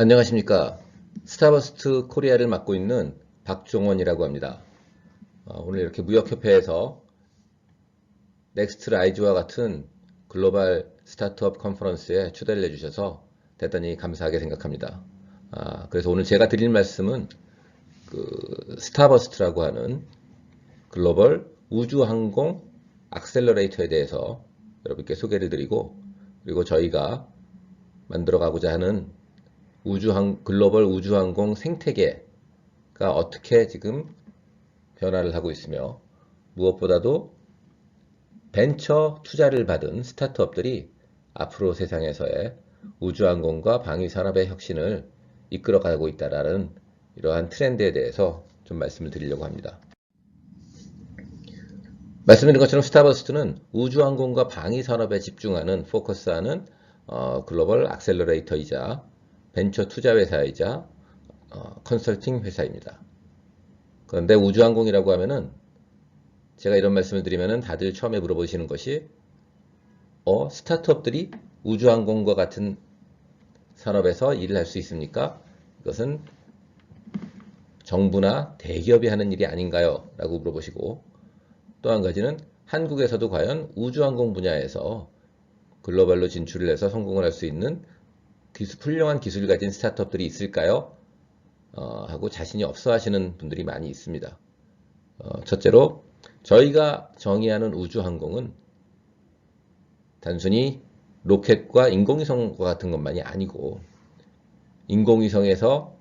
안녕하십니까. 스타버스트 코리아를 맡고 있는 박종원이라고 합니다. 오늘 이렇게 무역협회에서 넥스트 라이즈와 같은 글로벌 스타트업 컨퍼런스에 초대를 해주셔서 대단히 감사하게 생각합니다. 그래서 오늘 제가 드릴 말씀은 스타버스트라고 하는 글로벌 우주항공 액셀러레이터에 대해서 여러분께 소개를 드리고, 그리고 저희가 만들어가고자 하는 글로벌 우주항공 생태계가 어떻게 지금 변화를 하고 있으며, 무엇보다도 벤처 투자를 받은 스타트업들이 앞으로 세상에서의 우주항공과 방위산업의 혁신을 이끌어가고 있다는 이러한 트렌드에 대해서 좀 말씀을 드리려고 합니다. 말씀드린 것처럼 스타버스트는 우주항공과 방위산업에 집중하는, 포커스하는 글로벌 액셀러레이터이자 벤처 투자 회사이자 컨설팅 회사입니다. 그런데 우주항공이라고 하면은 제가 이런 말씀을 드리면은 다들 처음에 물어보시는 것이 스타트업들이 우주항공과 같은 산업에서 일을 할 수 있습니까? 이것은 정부나 대기업이 하는 일이 아닌가요? 라고 물어보시고, 또 한 가지는 한국에서도 과연 우주항공 분야에서 글로벌로 진출을 해서 성공을 할 수 있는 훌륭한 기술을 가진 스타트업들이 있을까요? 하고 자신이 없어 하시는 분들이 많이 있습니다. 첫째로 저희가 정의하는 우주항공은 단순히 로켓과 인공위성과 같은 것만이 아니고, 인공위성에서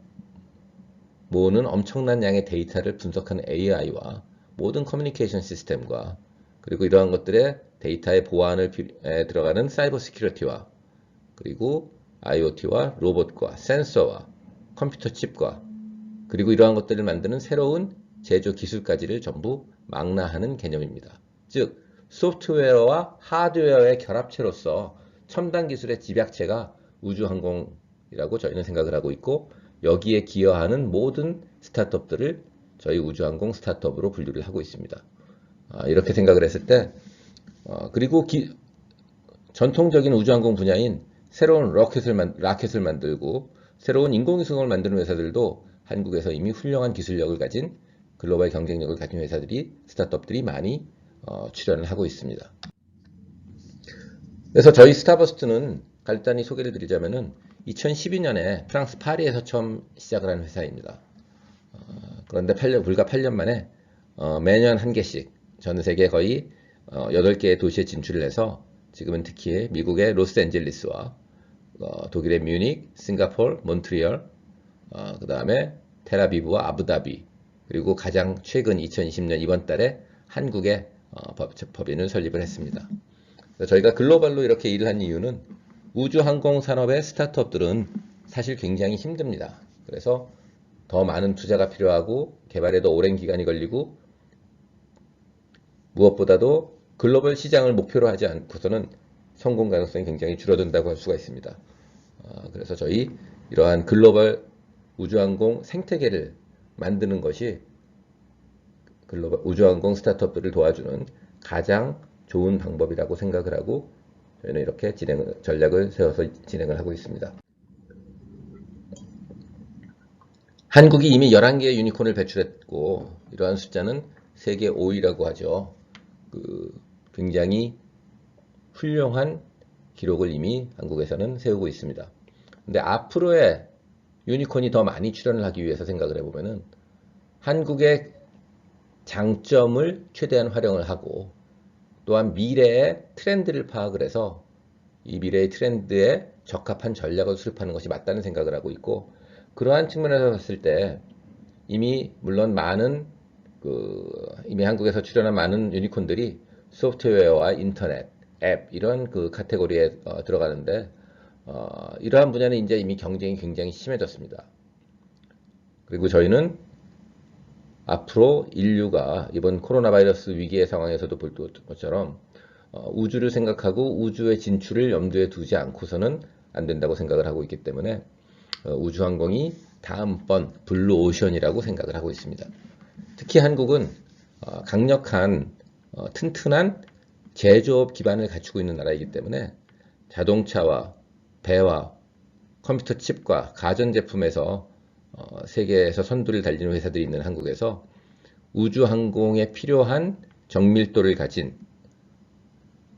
모으는 엄청난 양의 데이터를 분석하는 AI와 모든 커뮤니케이션 시스템과, 그리고 이러한 것들의 데이터의 보안에 들어가는 사이버 시큐리티와, 그리고 IoT와 로봇과 센서와 컴퓨터 칩과, 그리고 이러한 것들을 만드는 새로운 제조 기술까지를 전부 망라하는 개념입니다. 즉, 소프트웨어와 하드웨어의 결합체로서 첨단 기술의 집약체가 우주항공이라고 저희는 생각을 하고 있고, 여기에 기여하는 모든 스타트업들을 저희 우주항공 스타트업으로 분류를 하고 있습니다. 이렇게 생각을 했을 때, 그리고 전통적인 우주항공 분야인 새로운 라켓을 만들고 새로운 인공위성을 만드는 회사들도 한국에서 이미 훌륭한 기술력을 가진, 글로벌 경쟁력을 가진 회사들이, 스타트업들이 많이 출연을 하고 있습니다. 그래서 저희 스타버스트는 간단히 소개를 드리자면은 2012년에 프랑스 파리에서 처음 시작을 한 회사입니다. 그런데 불과 8년 만에 매년 한 개씩 전 세계 거의 8개의 도시에 진출을 해서 지금은 특히 미국의 로스앤젤레스와 독일의 뮤닉, 싱가포르, 몬트리올, 그 다음에 텔아비브와 아부다비, 그리고 가장 최근 2020년 이번 달에 한국에 법인을 설립을 했습니다. 저희가 글로벌로 이렇게 일을 한 이유는 우주항공 산업의 스타트업들은 사실 굉장히 힘듭니다. 그래서 더 많은 투자가 필요하고 개발에도 오랜 기간이 걸리고, 무엇보다도 글로벌 시장을 목표로 하지 않고서는 성공 가능성이 굉장히 줄어든다고 할 수가 있습니다. 그래서 저희 이러한 글로벌 우주항공 생태계를 만드는 것이 글로벌 우주항공 스타트업들을 도와주는 가장 좋은 방법이라고 생각을 하고, 저희는 이렇게 전략을 세워서 진행을 하고 있습니다. 한국이 이미 11개의 유니콘을 배출했고, 이러한 숫자는 세계 5위라고 하죠. 굉장히 훌륭한 기록을 이미 한국에서는 세우고 있습니다. 근데 앞으로의 유니콘이 더 많이 출연을 하기 위해서 생각을 해보면은 한국의 장점을 최대한 활용을 하고, 또한 미래의 트렌드를 파악을 해서 이 미래의 트렌드에 적합한 전략을 수립하는 것이 맞다는 생각을 하고 있고, 그러한 측면에서 봤을 때 이미 물론 이미 한국에서 출연한 많은 유니콘들이 소프트웨어와 인터넷, 앱 이런 카테고리에 들어가는데, 이러한 분야는 이제 이미 경쟁이 굉장히 심해졌습니다. 그리고 저희는 앞으로 인류가 이번 코로나 바이러스 위기의 상황에서도 볼 것처럼 우주를 생각하고 우주의 진출을 염두에 두지 않고서는 안 된다고 생각을 하고 있기 때문에 우주항공이 다음번 블루오션이라고 생각을 하고 있습니다. 특히 한국은 강력한 튼튼한 제조업 기반을 갖추고 있는 나라이기 때문에 자동차와 배와 컴퓨터 칩과 가전제품에서 세계에서 선두를 달리는 회사들이 있는 한국에서 우주항공에 필요한 정밀도를 가진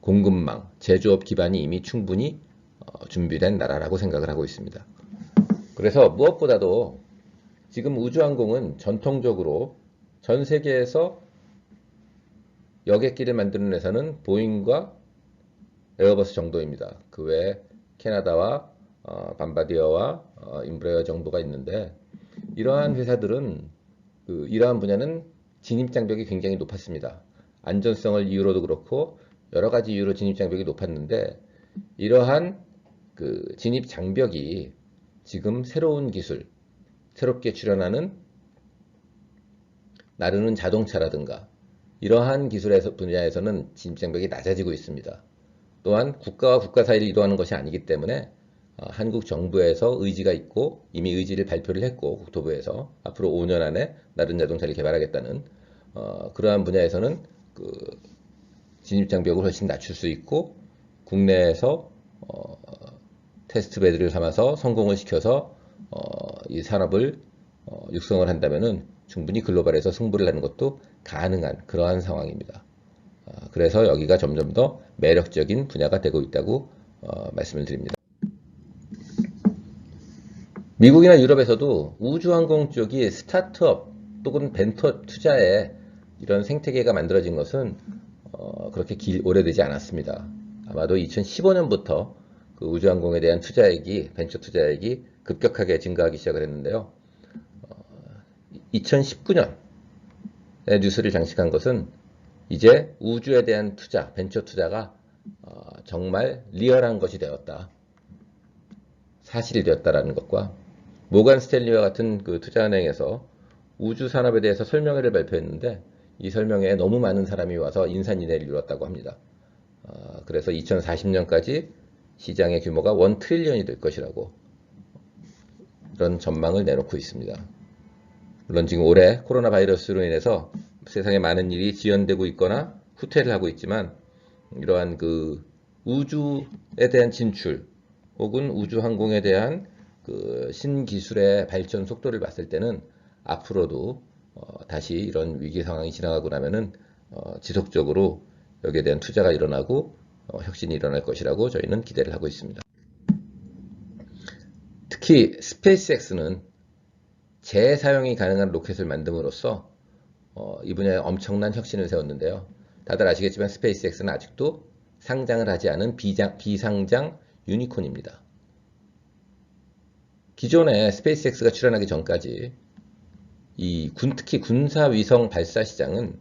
공급망, 제조업 기반이 이미 충분히 준비된 나라라고 생각을 하고 있습니다. 그래서 무엇보다도 지금 우주항공은 전통적으로 전 세계에서 여객기를 만드는 회사는 보잉과 에어버스 정도입니다. 그 외에 캐나다와 밤바디어와 임브레어 정도가 있는데, 이러한 회사들은 이러한 분야는 진입장벽이 굉장히 높았습니다. 안전성을 이유로도 그렇고 여러 가지 이유로 진입장벽이 높았는데, 이러한 진입장벽이 지금 새로운 기술, 새롭게 출현하는 나르는 자동차라든가 이러한 기술의 분야에서는 진입장벽이 낮아지고 있습니다. 또한 국가와 국가 사이를 이루어하는 것이 아니기 때문에 한국 정부에서 의지가 있고 이미 의지를 발표를 했고, 국토부에서 앞으로 5년 안에 나른 자동차를 개발하겠다는 그러한 분야에서는 진입장벽을 훨씬 낮출 수 있고, 국내에서 테스트 베드를 삼아서 성공을 시켜서 이 산업을 육성을 한다면은 충분히 글로벌에서 승부를 하는 것도 가능한 그러한 상황입니다. 그래서 여기가 점점 더 매력적인 분야가 되고 있다고 말씀을 드립니다. 미국이나 유럽에서도 우주항공 쪽이 스타트업 또는 벤처 투자에 이런 생태계가 만들어진 것은 그렇게 오래되지 않았습니다. 아마도 2015년부터 그 우주항공에 대한 투자액이, 벤처 투자액이 급격하게 증가하기 시작을 했는데요. 2019년에 뉴스를 장식한 것은 이제 우주에 대한 투자, 벤처 투자가 정말 리얼한 것이 되었다, 사실이 되었다라는 것과, 모간 스탠리와 같은 그 투자은행에서 우주 산업에 대해서 설명회를 발표했는데, 이 설명회에 너무 많은 사람이 와서 인산인해를 이루었다고 합니다. 그래서 2040년까지 시장의 규모가 1 트릴리언이 될 것이라고 그런 전망을 내놓고 있습니다. 물론 지금 올해 코로나 바이러스로 인해서 세상에 많은 일이 지연되고 있거나 후퇴를 하고 있지만, 이러한 우주에 대한 진출 혹은 우주항공에 대한 신기술의 발전 속도를 봤을 때는 앞으로도 다시 이런 위기 상황이 지나가고 나면은 지속적으로 여기에 대한 투자가 일어나고 혁신이 일어날 것이라고 저희는 기대를 하고 있습니다. 특히 스페이스X는 재사용이 가능한 로켓을 만듦으로써 이 분야에 엄청난 혁신을 세웠는데요. 다들 아시겠지만 스페이스X는 아직도 상장을 하지 않은 비상장 유니콘입니다. 기존에 스페이스X가 출현하기 전까지 특히 군사 위성 발사 시장은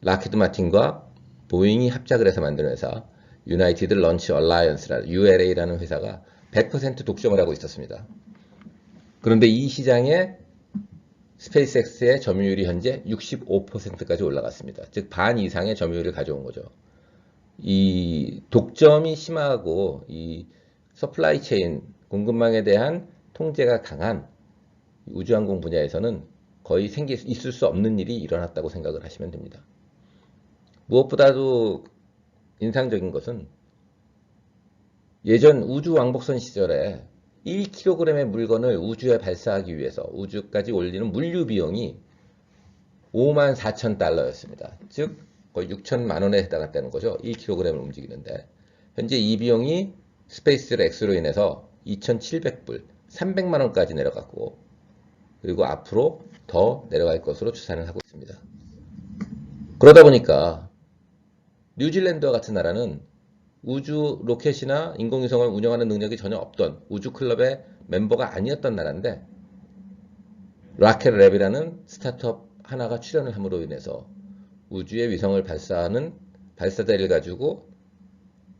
락히드 마틴과 보잉이 합작을 해서 만든 회사 유나이티드 런치 얼라이언스라는 ULA라는 회사가 100% 독점을 하고 있었습니다. 그런데 이 시장에 스페이스X의 점유율이 현재 65%까지 올라갔습니다. 즉 반 이상의 점유율을 가져온 거죠. 이 독점이 심하고 이 서플라이 체인, 공급망에 대한 통제가 강한 우주항공 분야에서는 거의 있을 수 없는 일이 일어났다고 생각을 하시면 됩니다. 무엇보다도 인상적인 것은 예전 우주 왕복선 시절에 1kg의 물건을 우주에 발사하기 위해서 우주까지 올리는 물류 비용이 54,000달러였습니다. 즉 거의 6천만 원에 해당했다는 거죠. 1kg을 움직이는데 현재 이 비용이 스페이스X로 인해서 2,700불, 300만 원까지 내려갔고, 그리고 앞으로 더 내려갈 것으로 추산을 하고 있습니다. 그러다 보니까 뉴질랜드와 같은 나라는 우주 로켓이나 인공위성을 운영하는 능력이 전혀 없던 우주클럽의 멤버가 아니었던 나라인데, 라켓랩이라는 스타트업 하나가 출현을 함으로 인해서 우주에 위성을 발사하는 발사대를 가지고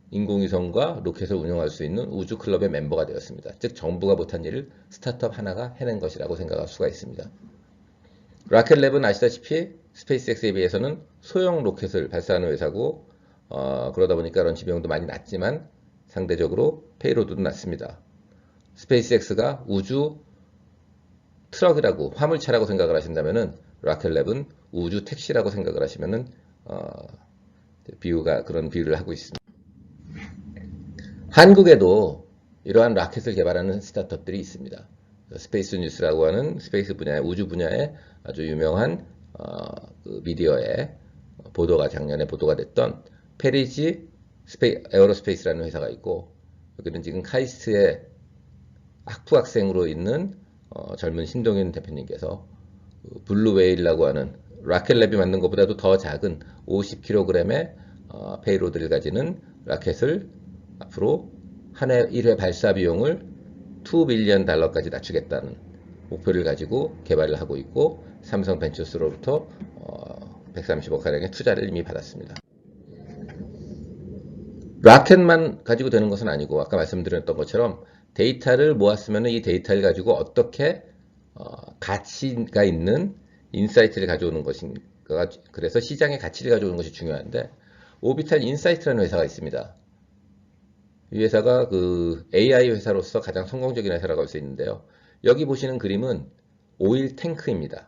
인공위성과 로켓을 운영할 수 있는 우주클럽의 멤버가 되었습니다. 즉 정부가 못한 일을 스타트업 하나가 해낸 것이라고 생각할 수가 있습니다. 라켓랩은 아시다시피 스페이스X에 비해서는 소형 로켓을 발사하는 회사고, 그러다 보니까 런치 비용도 많이 낮지만 상대적으로 페이로드도 낮습니다. 스페이스X가 우주 트럭이라고, 화물차라고 생각을 하신다면은 라켓랩은 우주 택시라고 생각을 하시면은 그런 비유를 하고 있습니다. 한국에도 이러한 라켓을 개발하는 스타트업들이 있습니다. 스페이스 뉴스라고 하는 스페이스 분야의 우주 분야의 아주 유명한 그 미디어에 보도가 작년에 보도가 됐던 페리지 에어로스페이스라는 회사가 있고, 여기는 지금 카이스트의 학부학생으로 있는 젊은 신동윤 대표님께서 그 블루웨일이라고 하는 라켓랩이 만든 것보다도 더 작은 50kg의 페이로드를 가지는 라켓을 앞으로 한 해 1회 발사 비용을 $2 빌리언 까지 낮추겠다는 목표를 가지고 개발을 하고 있고, 삼성 벤처스로부터 130억 가량의 투자를 이미 받았습니다. 라켓만 가지고 되는 것은 아니고, 아까 말씀드렸던 것처럼 데이터를 모았으면 이 데이터를 가지고 어떻게 가치가 있는 인사이트를 가져오는 것인가, 그래서 시장의 가치를 가져오는 것이 중요한데, 오비탈 인사이트라는 회사가 있습니다. 이 회사가 그 AI 회사로서 가장 성공적인 회사라고 할 수 있는데요. 여기 보시는 그림은 오일 탱크입니다.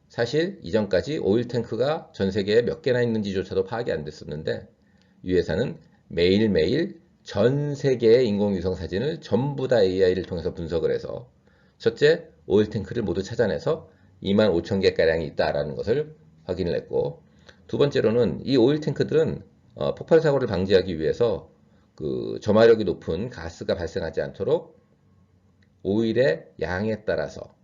사실 이전까지 오일 탱크가 전 세계에 몇 개나 있는지조차도 파악이 안 됐었는데, 이 회사는 매일매일 전 세계의 인공위성 사진을 전부 다 AI를 통해서 분석을 해서, 첫째, 오일 탱크를 모두 찾아내서 25,000개가량이 있다라는 것을 확인을 했고, 두 번째로는 이 오일 탱크들은 폭발 사고를 방지하기 위해서 그 점화력이 높은 가스가 발생하지 않도록 오일의 양에 따라서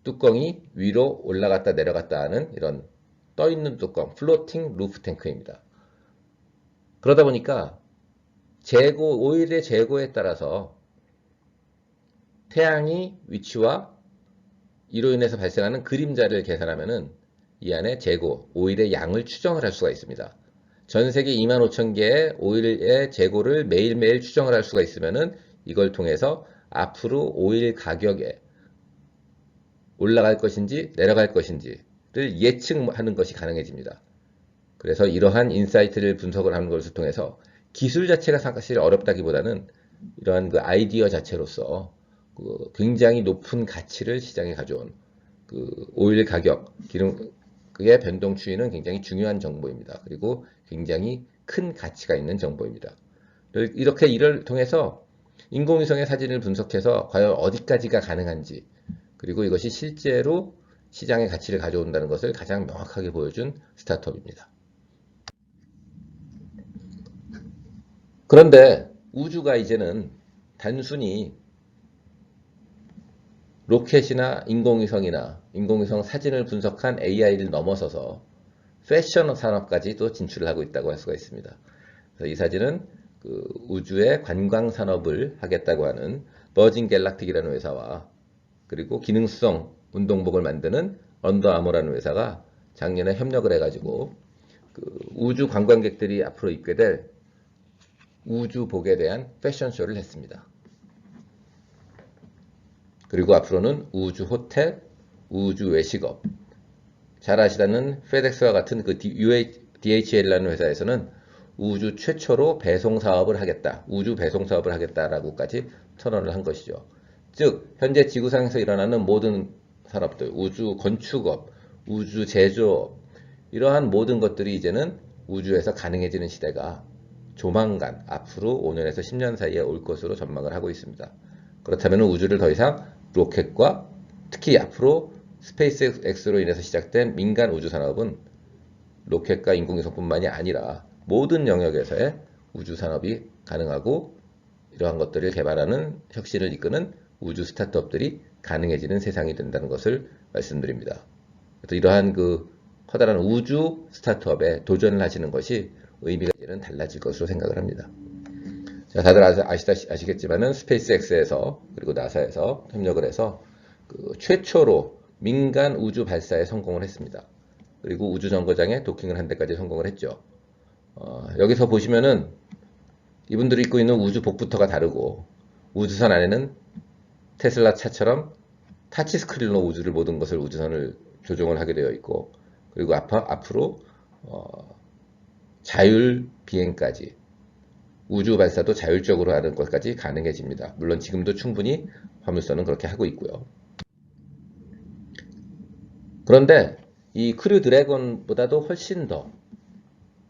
뚜껑이 위로 올라갔다 내려갔다 하는 이런 떠있는 뚜껑, 플로팅 루프 탱크입니다. 그러다 보니까 오일의 재고에 따라서 태양의 위치와 이로 인해서 발생하는 그림자를 계산하면은 이 안에 재고, 오일의 양을 추정을 할 수가 있습니다. 전 세계 25,000개의 오일의 재고를 매일매일 추정을 할 수가 있으면은 이걸 통해서 앞으로 오일 가격에 올라갈 것인지 내려갈 것인지를 예측하는 것이 가능해집니다. 그래서 이러한 인사이트를 분석을 하는 것을 통해서 기술 자체가 사실 어렵다기보다는 이러한 그 아이디어 자체로서 그 굉장히 높은 가치를 시장에 가져온 그 오일 가격, 기름의 변동 추이는 굉장히 중요한 정보입니다. 그리고 굉장히 큰 가치가 있는 정보입니다. 이렇게 이를 통해서 인공위성의 사진을 분석해서 과연 어디까지가 가능한지, 그리고 이것이 실제로 시장의 가치를 가져온다는 것을 가장 명확하게 보여준 스타트업입니다. 그런데 우주가 이제는 단순히 로켓이나 인공위성이나 인공위성 사진을 분석한 AI를 넘어서서 패션 산업까지도 진출을 하고 있다고 할 수가 있습니다. 그래서 이 사진은 그 우주의 관광 산업을 하겠다고 하는 버진 갤락틱이라는 회사와, 그리고 기능성 운동복을 만드는 언더아머라는 회사가 작년에 협력을 해가지고 그 우주 관광객들이 앞으로 입게 될 우주복에 대한 패션쇼를 했습니다. 그리고 앞으로는 우주 호텔, 우주 외식업, 잘 아시다는 페덱스와 같은 그 DHL이라는 회사에서는 우주 최초로 배송 사업을 하겠다, 우주 배송 사업을 하겠다라고까지 선언을 한 것이죠. 즉 현재 지구상에서 일어나는 모든 산업들, 우주 건축업, 우주 제조업, 이러한 모든 것들이 이제는 우주에서 가능해지는 시대가 조만간 앞으로 5년에서 10년 사이에 올 것으로 전망을 하고 있습니다. 그렇다면 우주를 더 이상 로켓과 특히 앞으로 스페이스X로 인해서 시작된 민간 우주 산업은 로켓과 인공위성뿐만이 아니라 모든 영역에서의 우주 산업이 가능하고, 이러한 것들을 개발하는 혁신을 이끄는 우주 스타트업들이 가능해지는 세상이 된다는 것을 말씀드립니다. 그래서 이러한 그 커다란 우주 스타트업에 도전을 하시는 것이 의미가 이제는 달라질 것으로 생각을 합니다. 자, 다들 아시겠지만은 스페이스X에서 그리고 나사에서 협력을 해서 그 최초로 민간 우주 발사에 성공을 했습니다. 그리고 우주 정거장에 도킹을 한 데까지 성공을 했죠. 여기서 보시면은 이분들이 입고 있는 우주복부터가 다르고, 우주선 안에는 테슬라 차처럼 타치 스크린으로 우주를 모든 것을 우주선을 조종을 하게 되어 있고, 그리고 앞으로 자율 비행까지, 우주 발사도 자율적으로 하는 것까지 가능해집니다. 물론 지금도 충분히 화물선은 그렇게 하고 있고요. 그런데 이 크류 드래곤보다도 훨씬 더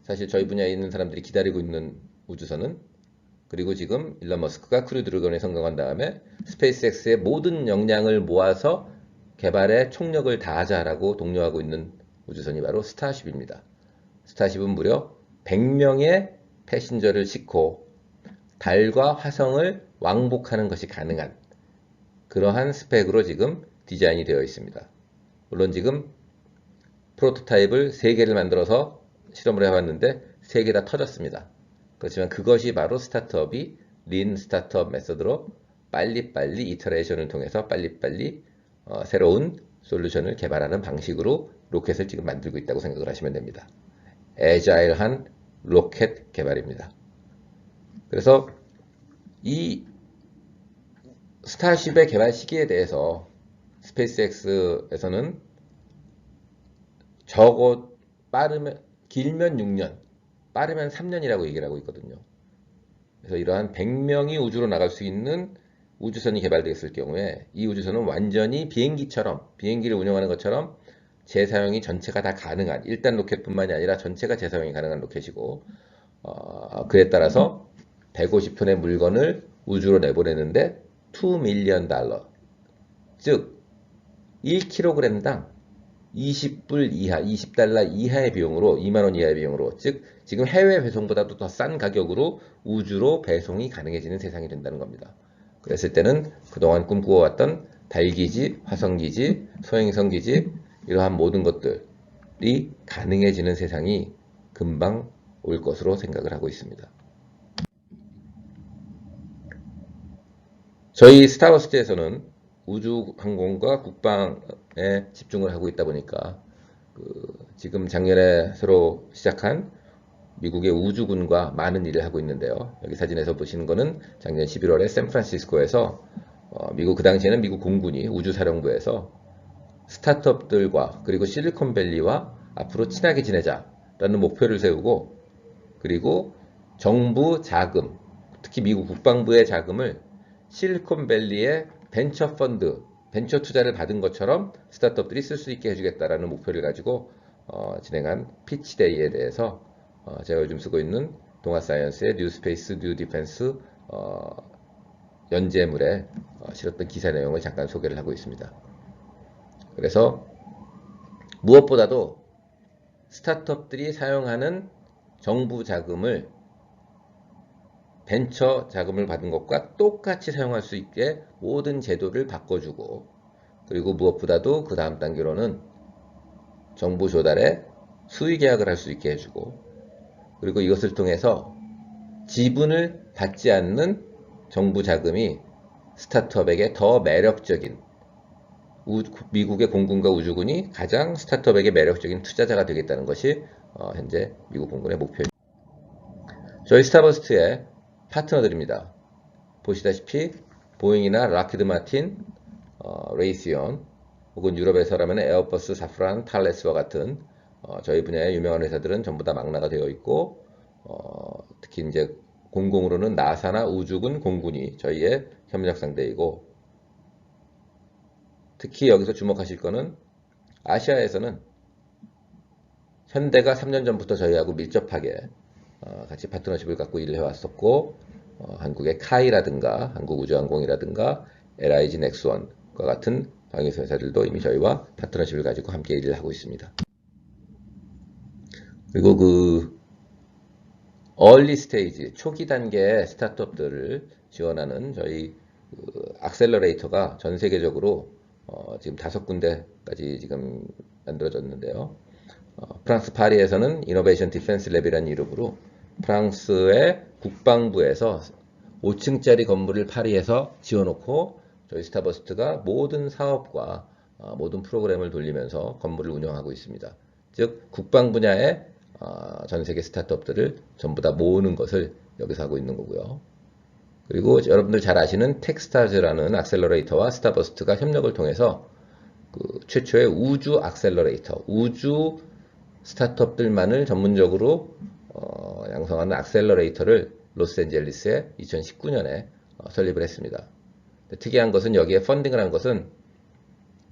사실 저희 분야에 있는 사람들이 기다리고 있는 우주선은 그리고 지금 일론 머스크가 크루 드래곤에 성공한 다음에 스페이스X의 모든 역량을 모아서 개발에 총력을 다하자라고 독려하고 있는 우주선이 바로 스타쉽입니다. 스타쉽은 무려 100명의 패신저를 싣고 달과 화성을 왕복하는 것이 가능한 그러한 스펙으로 지금 디자인이 되어 있습니다. 물론 지금 프로토타입을 3개를 만들어서 실험을 해봤는데 3개 다 터졌습니다. 그렇지만 그것이 바로 스타트업이 린 스타트업 메서드로 빨리빨리 이터레이션을 통해서 빨리빨리 새로운 솔루션을 개발하는 방식으로 로켓을 지금 만들고 있다고 생각을 하시면 됩니다. 애자일한 로켓 개발입니다. 그래서 이 스타쉽의 개발 시기에 대해서 스페이스X에서는 길면 6년, 빠르면 3년이라고 얘기를 하고 있거든요. 그래서 이러한 100명이 우주로 나갈 수 있는 우주선이 개발되었을 경우에 이 우주선은 완전히 비행기를 운영하는 것처럼 재사용이 전체가 다 가능한 1단 로켓뿐만이 아니라 전체가 재사용이 가능한 로켓이고 그에 따라서 150톤의 물건을 우주로 내보내는데 $2 밀리언, 즉 1kg당 20불 이하, $20 이하의 비용으로, 2만원 이하의 비용으로, 즉 지금 해외 배송보다도 더 싼 가격으로 우주로 배송이 가능해지는 세상이 된다는 겁니다. 그랬을 때는 그동안 꿈꾸어왔던 달기지, 화성기지, 소행성기지 이러한 모든 것들이 가능해지는 세상이 금방 올 것으로 생각을 하고 있습니다. 저희 스타버스트에서는 우주항공과 국방에 집중을 하고 있다 보니까 지금 작년에 새로 시작한 미국의 우주군과 많은 일을 하고 있는데요. 여기 사진에서 보시는 거는 작년 11월에 샌프란시스코에서 미국 그 당시에는 미국 공군이 우주사령부에서 스타트업들과 그리고 실리콘밸리와 앞으로 친하게 지내자라는 목표를 세우고 그리고 정부 자금, 특히 미국 국방부의 자금을 실리콘밸리의 벤처 펀드, 벤처 투자를 받은 것처럼 스타트업들이 쓸 수 있게 해주겠다라는 목표를 가지고 진행한 피치데이에 대해서 제가 요즘 쓰고 있는 동아사이언스의 뉴 스페이스, 뉴 디펜스 연재물에 실었던 기사 내용을 잠깐 소개를 하고 있습니다. 그래서 무엇보다도 스타트업들이 사용하는 정부 자금을 벤처 자금을 받은 것과 똑같이 사용할 수 있게 모든 제도를 바꿔주고 그리고 무엇보다도 그 다음 단계로는 정부 조달에 수의 계약을 할 수 있게 해주고 그리고 이것을 통해서 지분을 받지 않는 정부 자금이 스타트업에게 더 매력적인 미국의 공군과 우주군이 가장 스타트업에게 매력적인 투자자가 되겠다는 것이 현재 미국 공군의 목표입니다. 저희 스타버스트의 파트너들입니다. 보시다시피 보잉이나 락히드 마틴, 레이시온 혹은 유럽에서라면 에어버스, 사프란, 탈레스와 같은 저희 분야의 유명한 회사들은 전부 다 망라가 되어 있고 특히 이제 공공으로는 나사나 우주군, 공군이 저희의 협력 상대이고 특히 여기서 주목하실 거는 아시아에서는 현대가 3년 전부터 저희하고 밀접하게 같이 파트너십을 갖고 일을 해왔었고 한국의 카이라든가 한국우주항공이라든가 LIG 넥스원과 같은 방위소 회사들도 이미 저희와 파트너십을 가지고 함께 일을 하고 있습니다. 그리고 그 얼리 스테이지 초기 단계의 스타트업들을 지원하는 저희 악셀러레이터가 전 세계적으로 지금 5군데까지 지금 만들어졌는데요. 프랑스 파리에서는 이노베이션 디펜스 랩이라는 이름으로 프랑스의 국방부에서 5층짜리 건물을 파리에서 지어놓고 저희 스타버스트가 모든 사업과 모든 프로그램을 돌리면서 건물을 운영하고 있습니다. 즉 국방 분야의 전 세계 스타트업들을 전부 다 모으는 것을 여기서 하고 있는 거고요. 그리고 여러분들 잘 아시는 텍스타즈라는 악셀러레이터와 스타버스트가 협력을 통해서 그 최초의 우주 악셀러레이터, 우주 스타트업들만을 전문적으로 양성하는 악셀러레이터를 로스앤젤리스에 2019년에 설립을 했습니다. 특이한 것은 여기에 펀딩을 한 것은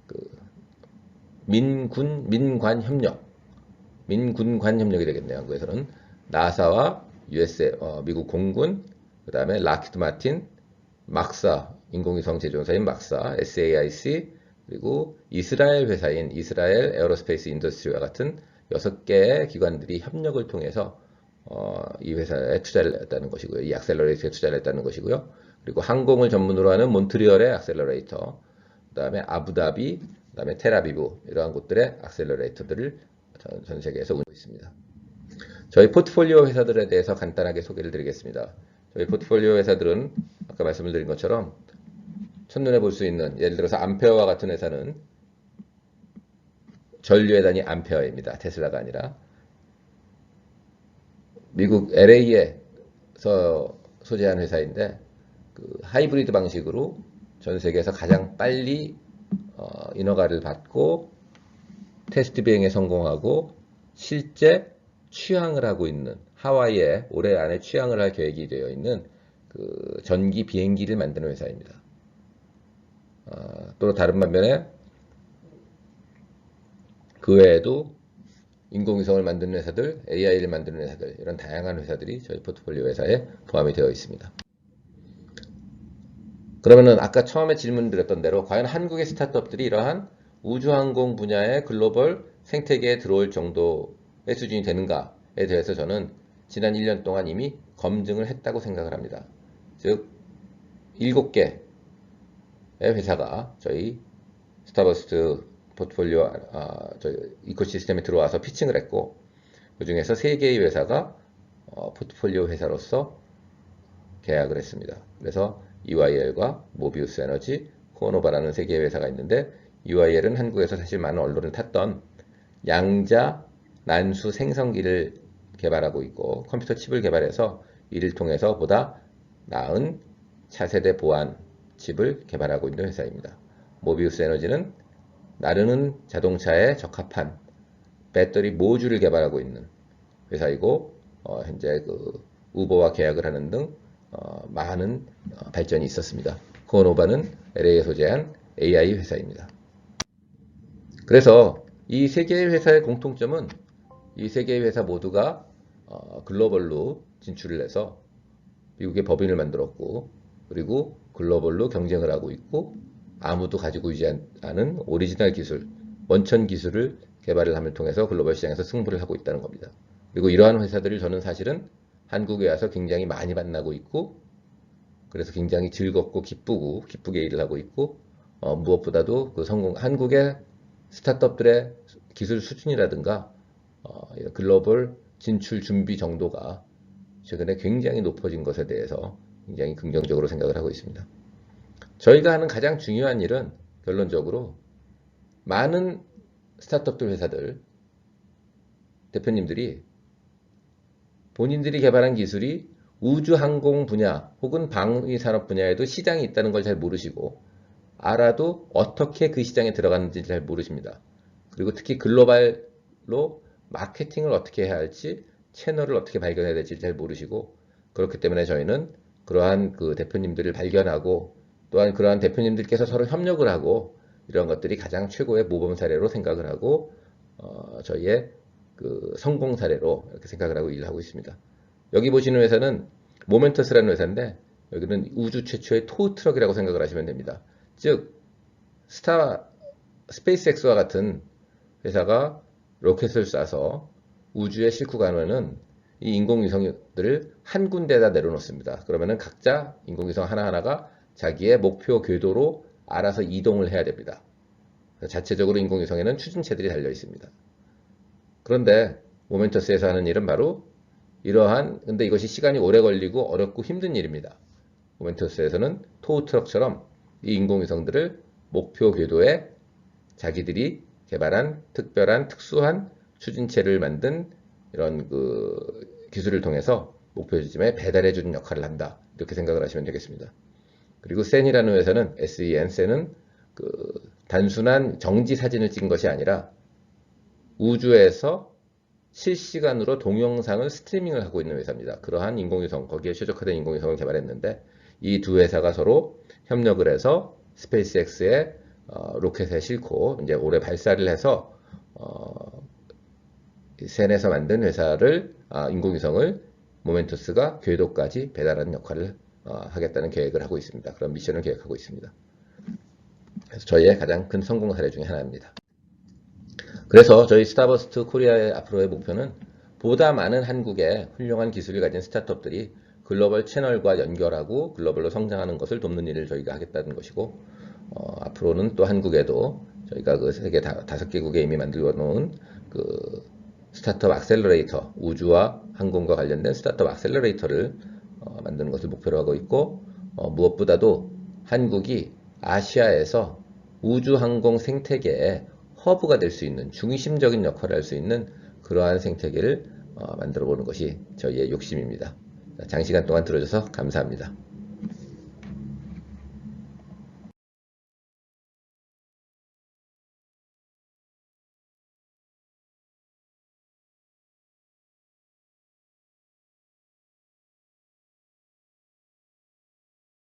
그 민관 협력이 되겠네요. 한국에서는 나사와 USA, 미국 공군, 그 다음에 락히드 마틴, 막사, 인공위성 제조사인 막사, SAIC, 그리고 이스라엘 회사인 이스라엘 에어로스페이스 인더스트리와 같은 6개의 기관들이 협력을 통해서 이 회사에 투자를 했다는 것이고요. 이 액셀러레이터에 투자를 했다는 것이고요. 그리고 항공을 전문으로 하는 몬트리올의 액셀러레이터, 그 다음에 아부다비, 그 다음에 텔아비브 이러한 곳들의 액셀러레이터들을 전 세계에서 운영하고 있습니다. 저희 포트폴리오 회사들에 대해서 간단하게 소개를 드리겠습니다. 저희 포트폴리오 회사들은 아까 말씀을 드린 것처럼 첫눈에 볼 수 있는, 예를 들어서 암페어와 같은 회사는 전류의 단위 암페어입니다. 테슬라가 아니라. 미국 LA에서 소재한 회사인데 그 하이브리드 방식으로 전 세계에서 가장 빨리 인허가를 받고 테스트 비행에 성공하고 실제 취항을 하고 있는, 하와이에 올해 안에 취항을 할 계획이 되어 있는 그 전기 비행기를 만드는 회사입니다. 또 다른 반면에 그 외에도 인공위성을 만드는 회사들, AI를 만드는 회사들, 이런 다양한 회사들이 저희 포트폴리오 회사에 포함이 되어 있습니다. 그러면은 아까 처음에 질문드렸던 대로 과연 한국의 스타트업들이 이러한 우주항공 분야의 글로벌 생태계에 들어올 정도의 수준이 되는가에 대해서 저는 지난 1년 동안 이미 검증을 했다고 생각을 합니다. 즉 7개의 회사가 저희 스타버스트 포트폴리오 저희 이코시스템에 들어와서 피칭을 했고, 그 중에서 3개의 회사가 포트폴리오 회사로서 계약을 했습니다. 그래서 EYL과 모비우스 에너지, 코어노바라는 3개의 회사가 있는데, EYL은 한국에서 사실 많은 언론을 탔던 양자 난수 생성기를 개발하고 있고, 컴퓨터 칩을 개발해서 이를 통해서 보다 나은 차세대 보안 칩을 개발하고 있는 회사입니다. 모비우스 에너지는 나르는 자동차에 적합한 배터리 모듈을 개발하고 있는 회사이고, 현재 그 우버와 계약을 하는 등 많은 발전이 있었습니다. 코어노바는 LA에 소재한 AI 회사입니다. 그래서 이 3개의 회사의 공통점은 이 3개의 회사 모두가 글로벌로 진출을 해서 미국의 법인을 만들었고, 그리고 글로벌로 경쟁을 하고 있고, 아무도 가지고 있지 않은 오리지널 기술, 원천 기술을 개발을 함을 통해서 글로벌 시장에서 승부를 하고 있다는 겁니다. 그리고 이러한 회사들을 저는 사실은 한국에 와서 굉장히 많이 만나고 있고, 그래서 굉장히 즐겁고 기쁘게 일을 하고 있고, 무엇보다도 그 한국의 스타트업들의 기술 수준이라든가 글로벌 진출 준비 정도가 최근에 굉장히 높아진 것에 대해서 굉장히 긍정적으로 생각을 하고 있습니다. 저희가 하는 가장 중요한 일은 결론적으로 많은 스타트업들 회사들 대표님들이 본인들이 개발한 기술이 우주항공 분야 혹은 방위산업 분야에도 시장이 있다는 걸 잘 모르시고, 알아도 어떻게 그 시장에 들어갔는지 잘 모르십니다. 그리고 특히 글로벌로 마케팅을 어떻게 해야 할지, 채널을 어떻게 발견해야 될지 잘 모르시고, 그렇기 때문에 저희는 그러한 그 대표님들을 발견하고, 또한 그러한 대표님들께서 서로 협력을 하고, 이런 것들이 가장 최고의 모범 사례로 생각을 하고 저희의 그 성공 사례로 이렇게 생각을 하고 일을 하고 있습니다. 여기 보시는 회사는 모멘터스라는 회사인데, 여기는 우주 최초의 토우 트럭이라고 생각을 하시면 됩니다. 즉 스페이스X와 같은 회사가 로켓을 쏴서 우주에 싣고 가면은 이 인공위성들을 한 군데에다 내려놓습니다. 그러면은 각자 인공위성 하나하나가 자기의 목표 궤도로 알아서 이동을 해야 됩니다. 자체적으로 인공위성에는 추진체들이 달려 있습니다. 그런데 모멘터스에서 하는 일은 바로 근데 이것이 시간이 오래 걸리고 어렵고 힘든 일입니다. 모멘터스에서는 토우 트럭처럼 이 인공위성들을 목표 궤도에 자기들이 개발한 특수한 추진체를 만든 이런 그 기술을 통해서 목표 지점에 배달해 주는 역할을 한다. 이렇게 생각을 하시면 되겠습니다. 그리고 센이라는 회사는 센은 그 단순한 정지 사진을 찍은 것이 아니라 우주에서 실시간으로 동영상을 스트리밍을 하고 있는 회사입니다. 그러한 인공위성, 거기에 최적화된 인공위성을 개발했는데, 이 두 회사가 서로 협력을 해서 스페이스X의 로켓에 싣고 이제 올해 발사를 해서 센에서 만든 인공위성을 모멘토스가 궤도까지 배달하는 역할을 하겠다는 계획을 하고 있습니다. 그런 미션을 계획하고 있습니다. 그래서 저희의 가장 큰 성공 사례 중에 하나입니다. 그래서 저희 스타버스트 코리아의 앞으로의 목표는 보다 많은 한국의 훌륭한 기술을 가진 스타트업들이 글로벌 채널과 연결하고 글로벌로 성장하는 것을 돕는 일을 저희가 하겠다는 것이고, 앞으로는 또 한국에도 저희가 그 세계 5개국에 이미 만들어 놓은 그 스타트업 액셀러레이터, 우주와 항공과 관련된 스타트업 액셀러레이터를 만드는 것을 목표로 하고 있고, 무엇보다도 한국이 아시아에서 우주항공 생태계의 허브가 될 수 있는 중심적인 역할을 할 수 있는 그러한 생태계를 만들어 보는 것이 저희의 욕심입니다. 장시간 동안 들어줘서 감사합니다.